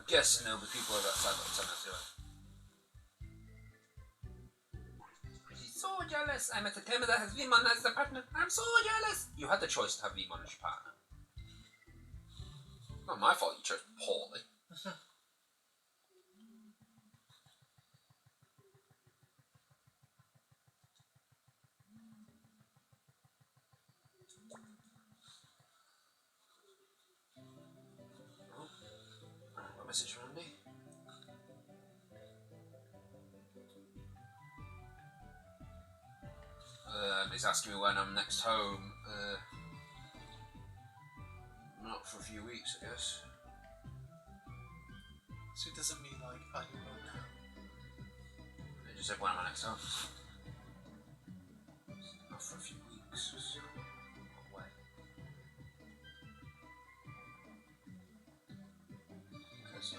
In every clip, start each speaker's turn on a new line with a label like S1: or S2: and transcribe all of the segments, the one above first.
S1: guessing there'll be people are outside by the time I do it. She's so jealous. I'm at a table that has Vimon as the partner. I'm so jealous. You had the choice to have Vimon as your partner. Not my fault you chose poorly. Message from Andy. He's asking me when I'm next home. Not for a few weeks, I guess.
S2: So it doesn't mean like, are you home now?
S1: They just said when am I next home? Not for a few weeks. So away. Because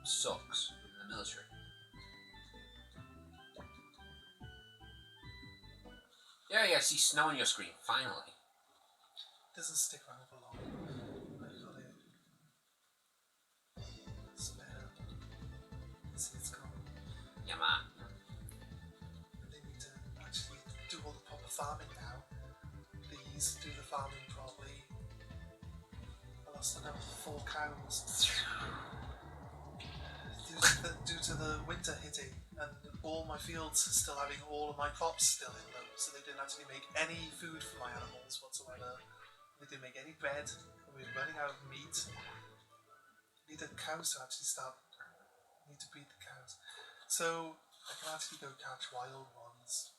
S1: sucks in the military. Yeah, I see snow on your screen, finally.
S2: It doesn't stick around for long. I got it. Smell. It's gone.
S1: Yeah, man.
S2: They need to actually do all the proper farming now. Please do the farming properly. I lost another 4 cows. Due to the winter hitting, and all my fields still having all of my crops still in them, so they didn't actually make any food for my animals whatsoever. They didn't make any bread, and we were running out of meat. Need the cows to actually start. Need to breed the cows, so I can actually go catch wild ones.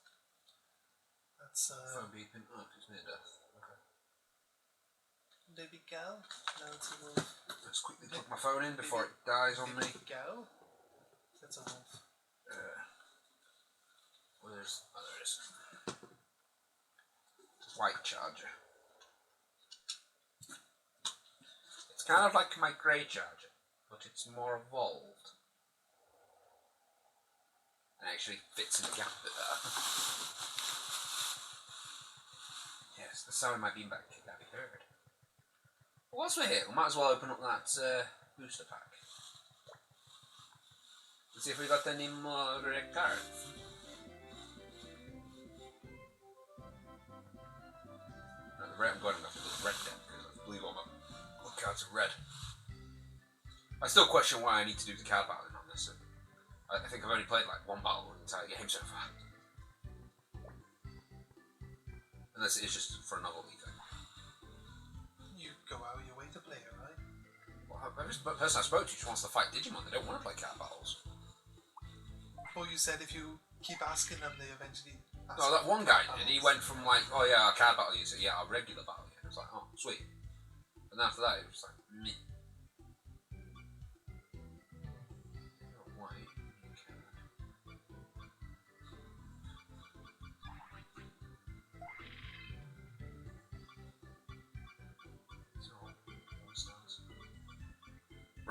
S2: That's
S1: Phone beeping. Oh, it's near death. Okay.
S2: Baby girl. No, it's a wolf.
S1: Let's quickly plug my phone in before it dies on me.
S2: Girl. That's a wolf.
S1: Where's... Oh, there it is. White charger. It's kind of like my grey charger, but it's more evolved. And actually fits in the gap a bit better. Yes, the sound of my beanbag can be heard. Whilst we're here, we might as well open up that booster pack. Let's see if we got any more red cards. No, the red I'm going enough for the red deck, because I believe all my cards are red. I still question why I need to do the card battling on this. I think I've only played like one battle in the entire game so far. Unless it is just for a novelty thing.
S2: You go out of your way to play it, right?
S1: Well, the person I spoke to just wants to fight Digimon. They don't want to play card battles.
S2: Well, you said if you keep asking them, they eventually ask.
S1: No, that one guy did. He went from like, oh yeah, our card battle. He said, yeah, our regular battle. I was like, oh, sweet. And after that, it was like, meh.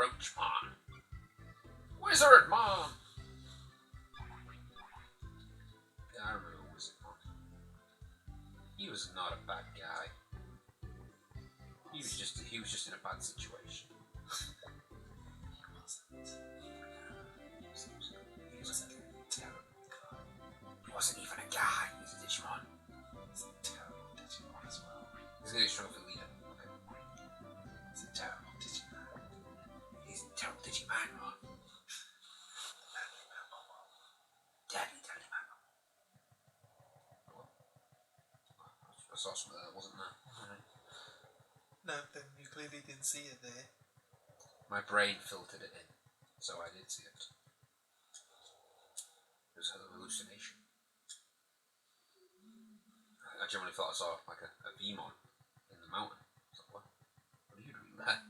S1: Roachmon. Wizardmon! Yeah, I remember Wizardmon. He was not a bad guy. He was just in a bad situation. He wasn't a terrible guy. He wasn't even a guy. He's a Digimon. He's a terrible Digimon as well. He's going to struggle for leader. Okay. He's a terrible Digimon. He's a terrible Digimon, man. Daddy man. I saw something that wasn't there.
S2: No, then you clearly didn't see it there.
S1: My brain filtered it in, so I did see it. It was a hallucination. I genuinely thought I saw like a Vimon in the mountain. I was like, what are you doing there?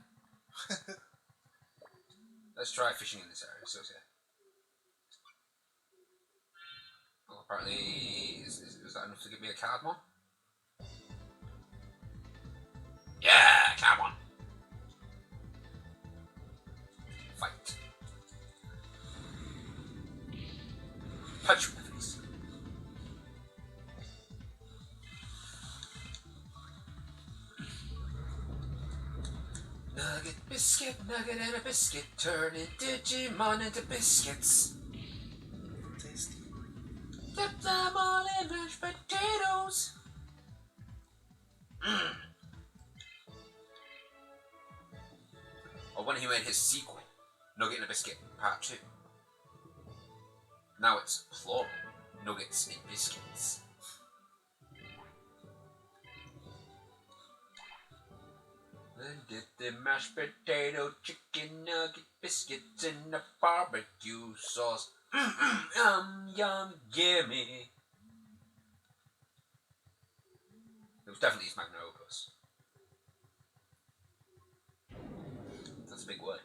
S1: Let's try fishing in this area. So yeah. Well, apparently, is that enough to give me a cardmon? Yeah, cardmon. Fight. Punch me in the face. nugget, biscuit, nugget, and a biscuit. Turning Digimon into biscuits.
S2: Tasty.
S1: Dip them all in mashed potatoes. Or when he made his sequel, Nugget and a Biscuit Part 2. Now it's plural. Nuggets in biscuits. Then dip the mashed potato, chicken nugget, biscuits in the barbecue sauce. Yum, yum, gimme. It was definitely his magnum opus. That's a big word.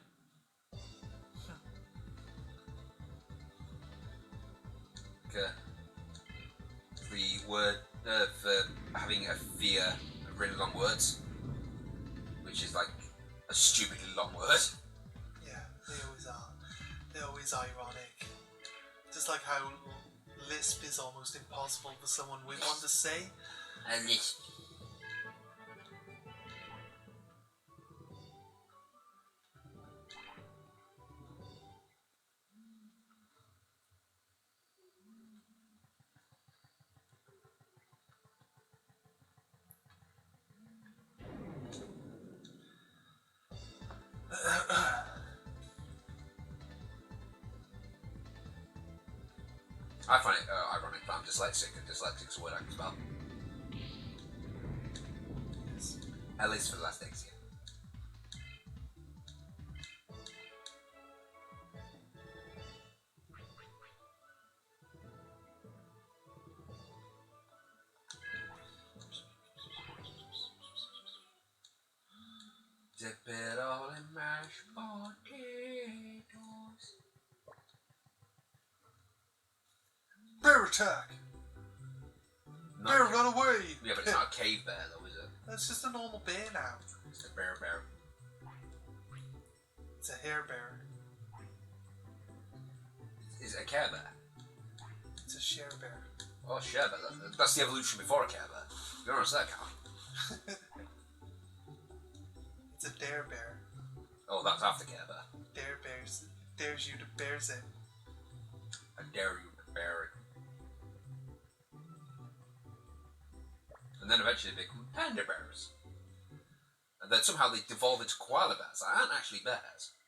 S1: The word for having a fear of really long words, which is like a stupidly long word.
S2: Yeah, they always are. They're always ironic. Just like how lisp is almost impossible for someone with one to say.
S1: A lisp. I find it ironic, but I'm dyslexic, and dyslexic's a word I can spell.
S2: Yes.
S1: At least for the last X, yeah. Dip it all in mashed potatoes.
S2: Bear attack! Bear run away!
S1: Yeah, but it's not a cave bear though, is it?
S2: That's just a normal bear now.
S1: It's a bear.
S2: It's a hair bear.
S1: Is it a care bear?
S2: It's a share bear.
S1: Oh, share bear. That's the evolution before a care bear. You don't understand that, Carl?
S2: It's a dare bear.
S1: Oh, that's after care bear.
S2: Dare bears. Dares you to bears it.
S1: I dare you to bear it. And then eventually they become panda bears. And then somehow they devolve into koala bears that aren't actually bears.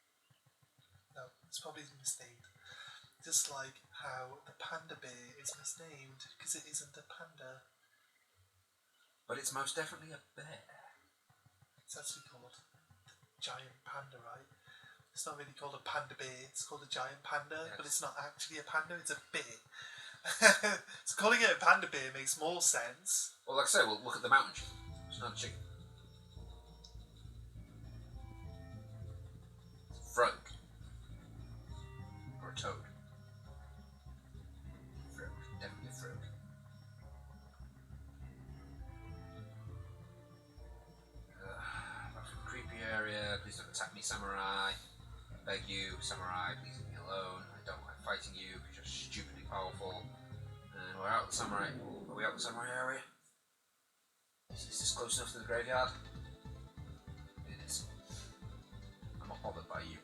S2: No, it's probably misnamed. Just like how the panda bear is misnamed because it isn't a panda.
S1: But it's most definitely a bear.
S2: It's actually called the giant panda, right? It's not really called a panda bear, it's called a giant panda,
S1: Yes.
S2: but it's not actually a panda, it's a bear. So calling it a panda bear makes more sense.
S1: Well, like I say, well, look at the mountain chicken. It's not a chicken. It's a frog. Or a toad. Frog. Definitely a frog. That's a creepy area. Please don't attack me, samurai. I beg you, samurai, please leave me alone. I don't like fighting you because you're stupidly powerful. And we're out of the samurai. Are we out of the samurai area? Is this close enough to the graveyard? It is. I'm not bothered by you.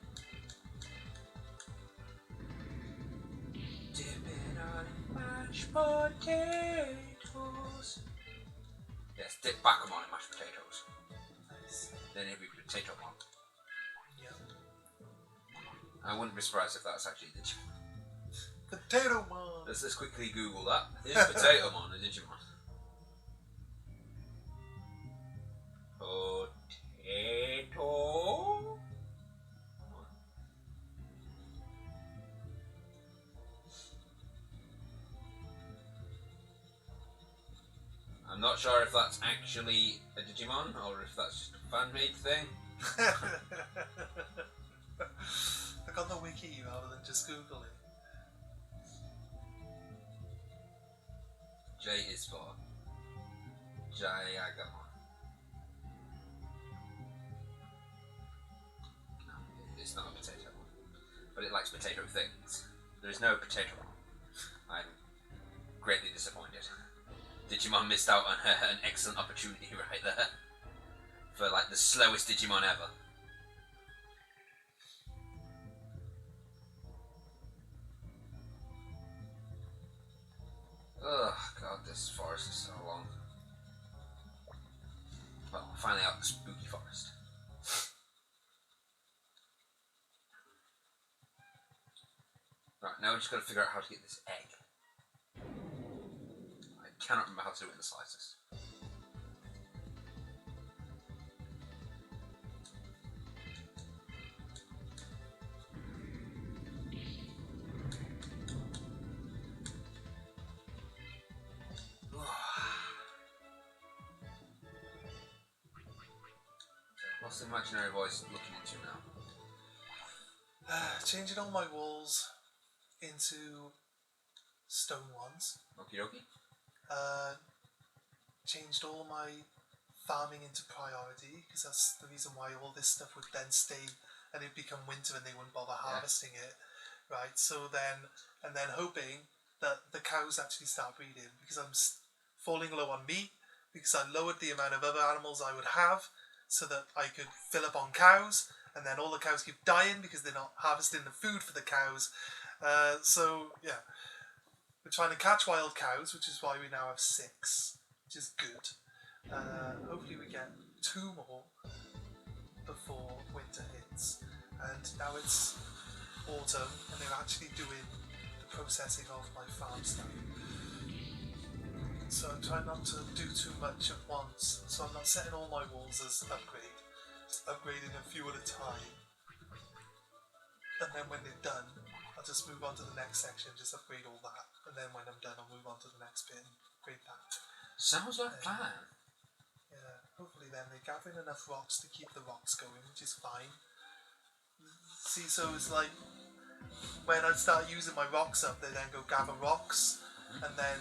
S1: Dip it on in mashed potatoes. Yes, dip Bakumon in mashed potatoes.
S2: Nice.
S1: Then it'll be potatoemon.
S2: Yep.
S1: I wouldn't be surprised if that's actually the Digimon.
S2: Potatoemon!
S1: Let's quickly Google that. Is potatoemon a Digimon? Potato. I'm not sure if that's actually a Digimon or if that's just a fan-made thing.
S2: Look on the wiki rather than just Google it.
S1: J is for Jayagamon. No, it's not a potato one. But it likes potato things. There is no potato one. I'm greatly disappointed. Digimon missed out on an excellent opportunity right there. For like the slowest Digimon ever. this forest is so long. Well, finally out of the spooky forest. Right, now we just got to figure out how to get this egg. I cannot remember how to do it in the slightest. What's the imaginary voice looking into now?
S2: Changing all my walls into stone ones.
S1: Okie dokie.
S2: Changed all my farming into priority, because that's the reason why all this stuff would then stay and it'd become winter and they wouldn't bother harvesting it. Right, so then, and then hoping that the cows actually start breeding, because I'm falling low on meat, because I lowered the amount of other animals I would have so that I could fill up on cows, and then all the cows keep dying because they're not harvesting the food for the cows. So yeah, we're trying to catch wild cows, which is why we now have 6, which is good. Hopefully we get 2 more before winter hits, and now it's autumn and they're actually doing the processing of my farm stuff. So I'm trying not to do too much at once, so I'm not setting all my walls as upgrade, just upgrading a few at a time, and then when they're done I'll just move on to the next section, just upgrade all that, and then when I'm done I'll move on to the next bit and upgrade that.
S1: Sounds like a plan.
S2: Yeah, hopefully then they're gathering enough rocks to keep the rocks going, which is fine. See, so it's like when I start using my rocks up, they then go gather rocks, and then,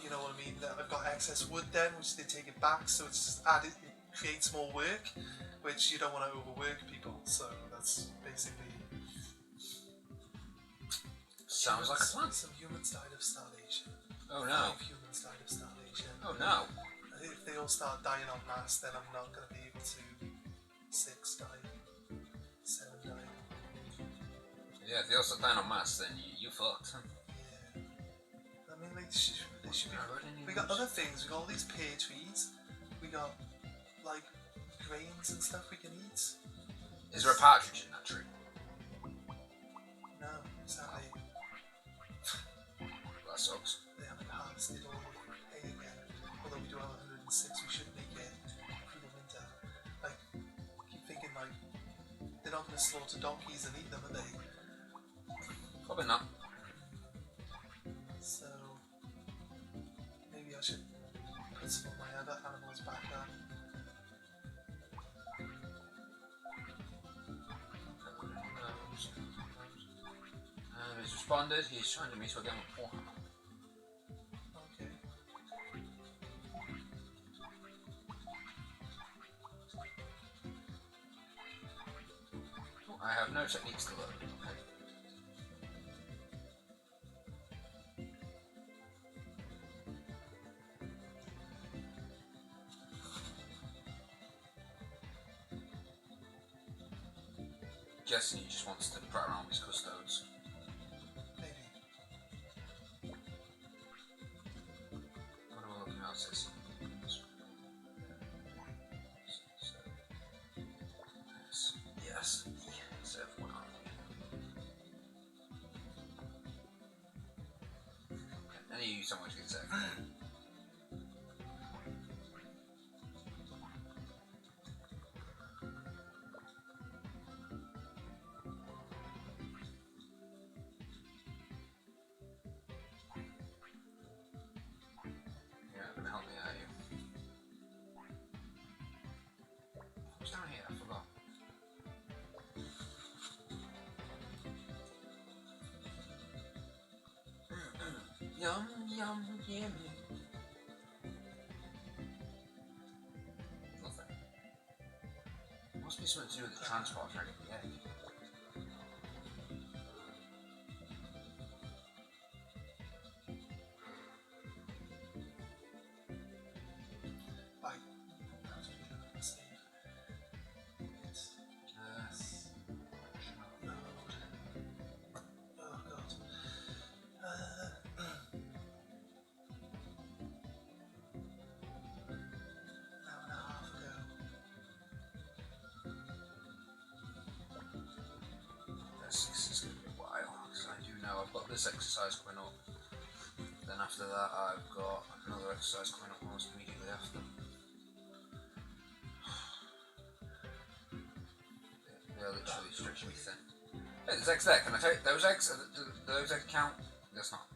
S2: you know what I mean, I've got excess wood then, which they take it back, so it's just added, it creates more work, which you don't want to overwork people, so that's basically...
S1: Sounds like a plan.
S2: Some humans died of starvation.
S1: Oh no.
S2: 5 humans died of starvation.
S1: Oh no.
S2: If they all start dying en masse, then I'm not going to be able to... 6 die. 7 die.
S1: Yeah, if they all start dying en masse, then you fucked.
S2: Yeah. I mean, they should be... We got other things. We got all these pear trees. We got, like, grains and stuff we can eat.
S1: Is there a partridge in that tree?
S2: No, sadly.
S1: That sucks.
S2: They haven't harvested all the hay again. Although we do have 106, we should make it through the winter. Like, I keep thinking, like, they're not going to slaughter donkeys and eat them, are they?
S1: Probably not.
S2: So, maybe I should put some of my other animals back up.
S1: He's responded. He's trying to meet you again with Paul.
S2: Okay.
S1: I have no techniques to learn. Okay. Guessing he just wants to put around his custodes.
S2: Maybe.
S1: What am I looking at? This? Yes. Serve one. Okay, I need you somewhere to get saved. Yeah, gonna help me out here. What's down here? I forgot. Yum, yum, yummy. Nothing. Must be something to do with the transport trying to get the egg.
S2: Right. That's really good to save. Load. Oh god.
S1: this exercise coming up. Then after that, I've got another exercise coming up almost immediately after. They're literally stretching me thin. Hey, there's eggs there. Can I take those eggs? Do those eggs count? Guess not.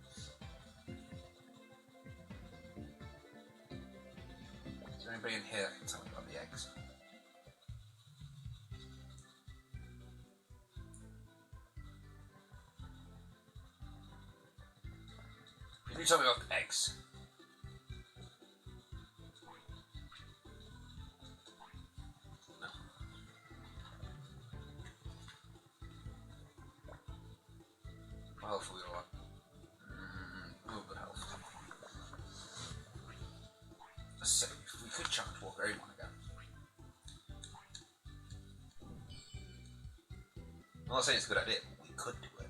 S1: Is there anybody in here that can tell me about the eggs? Can you tell me about the eggs? No. What health are we all at? Oh, good health. Let's see, we could challenge potatoemon again. I'm not saying it's a good idea, but we could do it.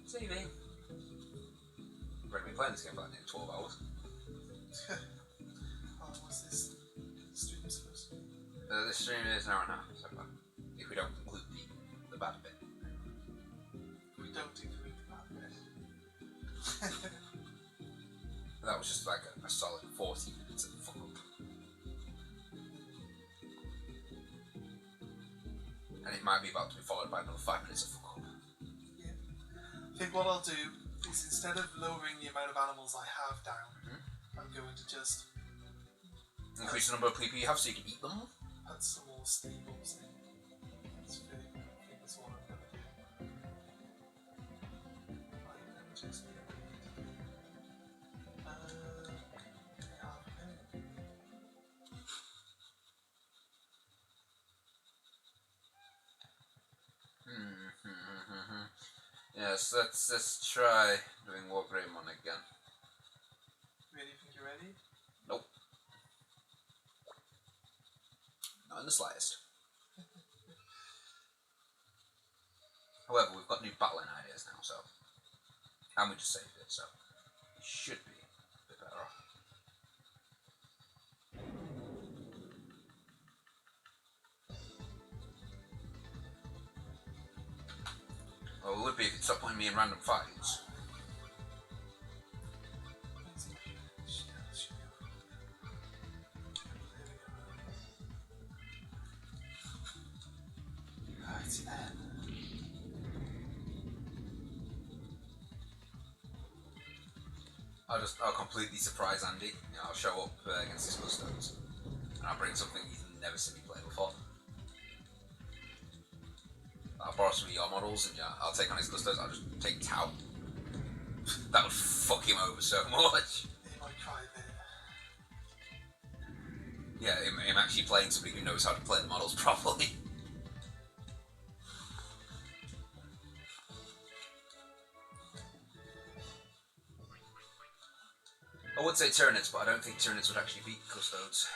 S1: TV. We're going to be playing this game for like 12 hours.
S2: How long was this stream supposed to be?
S1: This stream is an hour and a half, so far. If we don't include the bad bit.
S2: We don't include the bad bit.
S1: That was just like a solid 40 minutes of fuck up. And it might be about to be followed by another 5 minutes of fuck up.
S2: Yeah. I think what I'll do is instead of lowering the amount of animals I have down, I'm going to just
S1: increase the number of people you have so you can eat them.
S2: add some more staples in. That's fair. I think that's what I'm going to do. Right, let me just get rid
S1: Yes, let's try doing potatoemon again.
S2: Really think you're ready?
S1: Nope. Not in the slightest. However, we've got new battling ideas now, so. And we just saved it, so. It should be a bit better off. Well, it would be if you'd stop putting me in random fights.
S2: Right then.
S1: I'll completely surprise Andy. You know, I'll show up against his custodes, and I'll bring something he's never seen me play before. I'll borrow some of your models, and I'll take on his custodes. I'll just take Tau. That would fuck him over so much.
S2: He might try a bit.
S1: Yeah, him actually playing somebody who knows how to play the models properly. I would say Tyranids, but I don't think Tyranids would actually beat Custodes.